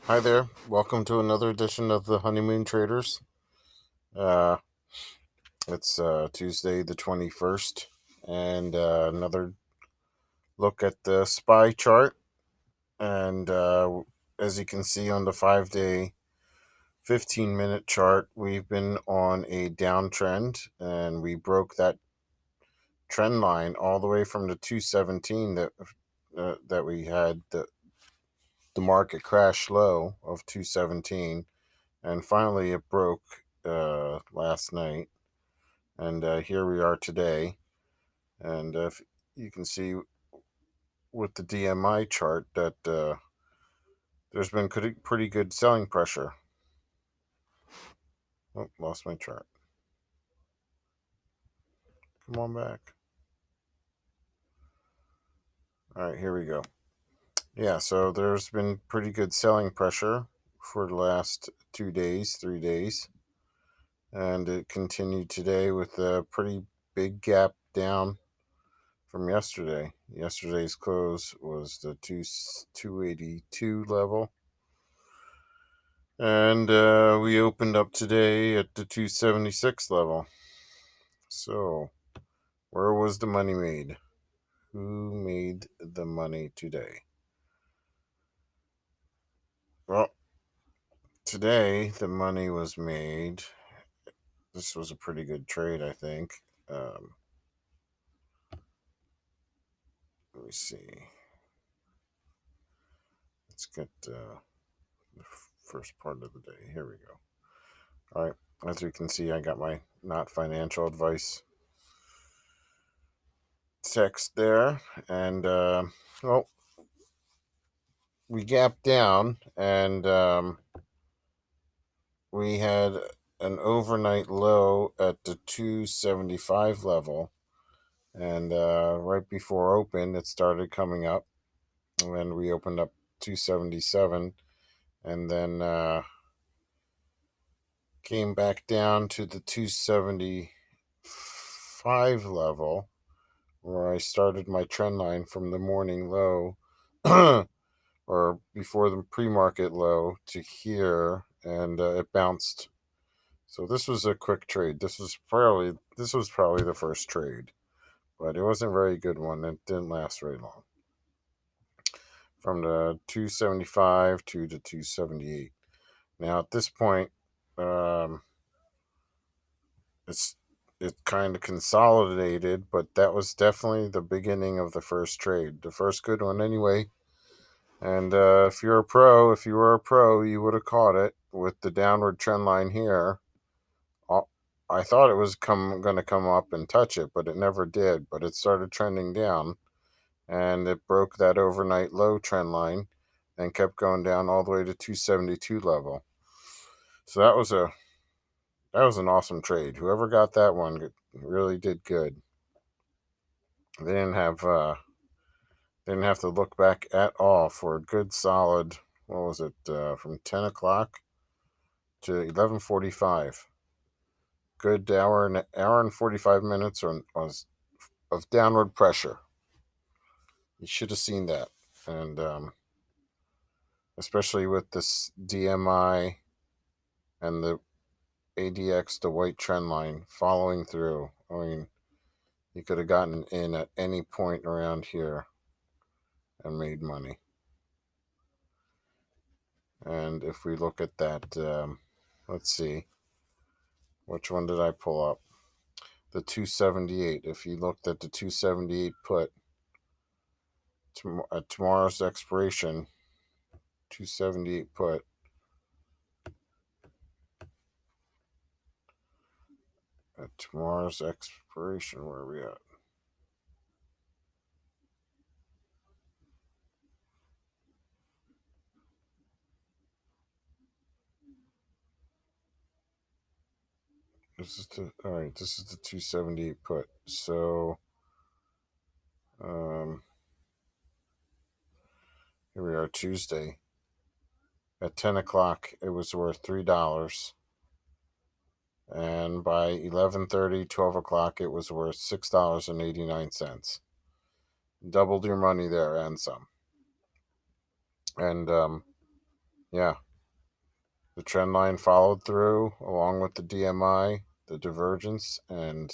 Hi there. Welcome to another edition of the Honeymoon Traders. Uh, it's Tuesday the 21st, and another look at the SPY chart. And as you can see on the 5 day, 15-minute chart, we've been on a downtrend, and we broke that trend line all the way from the 217 that we had the market crash low of 217, and finally it broke last night, and here we are today. And if you can see with the DMI chart that there's been pretty good selling pressure. Oh, lost my chart. Come on back. All right, here we go. Yeah, so there's been pretty good selling pressure for the last 2 days, 3 days, and it continued today with a pretty big gap down from yesterday. Yesterday's close was the 282 level, and we opened up today at the 276 level. So, where was the money made? Who made the money today? Well, today the money was made. This was a pretty good trade, I think. Let me see. Let's get the first part of the day. Here we go. All right. As we can see, I got my not financial advice text there. And, well, we gapped down, and we had an overnight low at the 275 level. And right before open, it started coming up. And we opened up 277, and then came back down to the 275 level, where I started my trend line from the morning low or before the pre-market low to here, and it bounced. So this was a quick trade. This was probably the first trade, but it wasn't a very good one. It didn't last very long. From the 275 to the 278. Now at this point, um, it's it kind of consolidated, but that was definitely the beginning of the first trade, the first good one anyway. And if you were a pro, you would have caught it with the downward trend line here. I thought it was going to come up and touch it, but it never did. But it started trending down, and it broke that overnight low trend line, and kept going down all the way to 272 level. So that was an awesome trade. Whoever got that one really did good. They didn't have to look back at all for a good solid. What was it? From 10 o'clock to 11:45. Good hour and 45 minutes of downward pressure. You should have seen that, and especially with this DMI and the ADX, the white trend line following through. I mean, you could have gotten in at any point around here and made money. And if we look at that, let's see, which one did I pull up? The 278. If you looked at the 278 put at tomorrow's expiration, 278 put, at tomorrow's expiration, where are we at? All right. This is the 278 put. So, um, here we are, Tuesday. At 10 o'clock, it was worth $3, and by 11:30, 12 o'clock, it was worth $6.89. Doubled your money there and some. And yeah, the trend line followed through along with the DMI, the divergence, and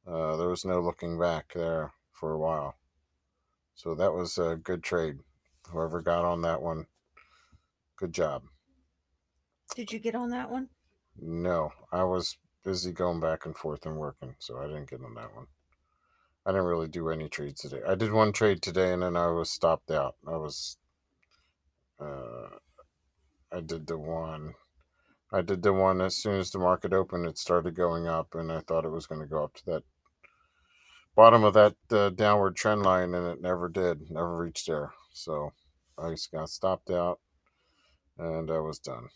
there was no looking back there for a while. So that was a good trade. Whoever got on that one, good job. Did you get on that one? No, I was busy going back and forth and working, so I didn't get on that one. I didn't really do any trades today. I did one trade today, and then I was stopped out. Uh, I did the one. I did the one as soon as the market opened. It started going up, and I thought it was going to go up to that bottom of that downward trend line, and it never did. Never reached there. So I just got stopped out, and I was done.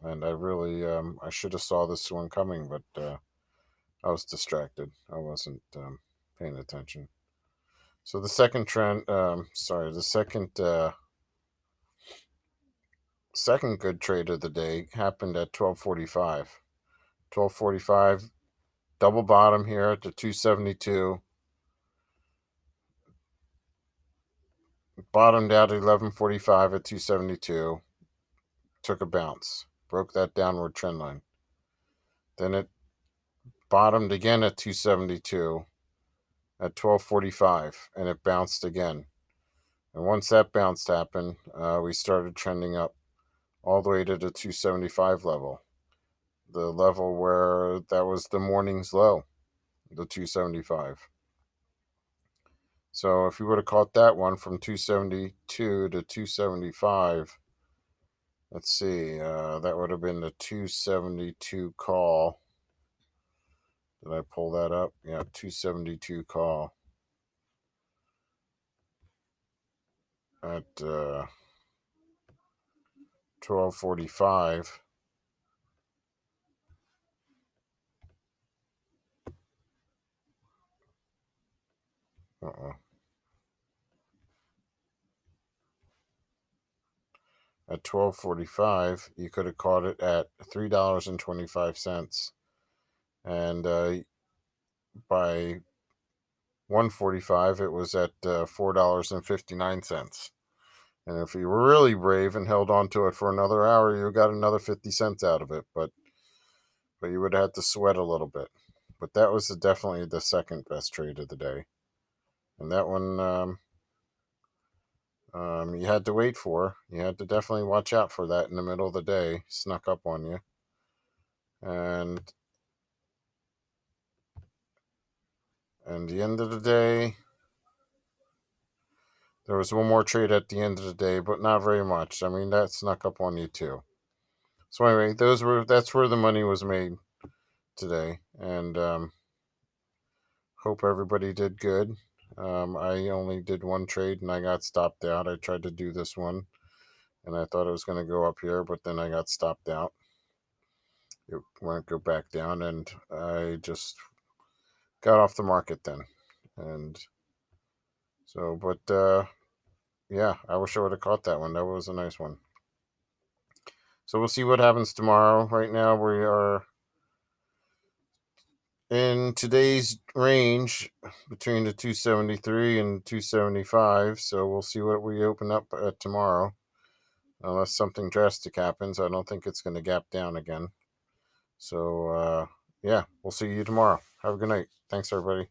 And I really, I should have saw this one coming, but I was distracted. I wasn't paying attention. So the second trend, the second good trade of the day happened at 12:45. 12:45, double bottom here at the 272, bottomed out at 11:45 at 272, took a bounce, broke that downward trend line. Then it bottomed again at 272 at 12:45, and it bounced again. And once that bounce happened, we started trending up all the way to the 275 level, the level where that was the morning's low, the 275. So if you would have caught that one from 272 to 275, let's see, that would have been the 272 call. Did I pull that up? Yeah, 272 call at 12:45. Uh-uh. At 12:45, you could have caught it at $3.25, and by 1:45, it was at $4.59. And if you were really brave and held on to it for another hour, you got another 50 cents out of it. But you would have had to sweat a little bit. But that was definitely the second best trade of the day, and that one you had to wait for. You had to definitely watch out for that in the middle of the day. Snuck up on you, and the end of the day, there was one more trade at the end of the day, but not very much. I mean, that snuck up on you too. So anyway, that's where the money was made today, and hope everybody did good. I only did one trade and I got stopped out. I tried to do this one, and I thought it was going to go up here, but then I got stopped out. It won't go back down, and I just got off the market then. And so, but yeah, I wish I would have caught that one. That was a nice one. So we'll see what happens tomorrow. Right now, we are in today's range between the 273 and 275. So we'll see what we open up at tomorrow. Unless something drastic happens, I don't think it's going to gap down again. So, yeah, we'll see you tomorrow. Have a good night. Thanks, everybody.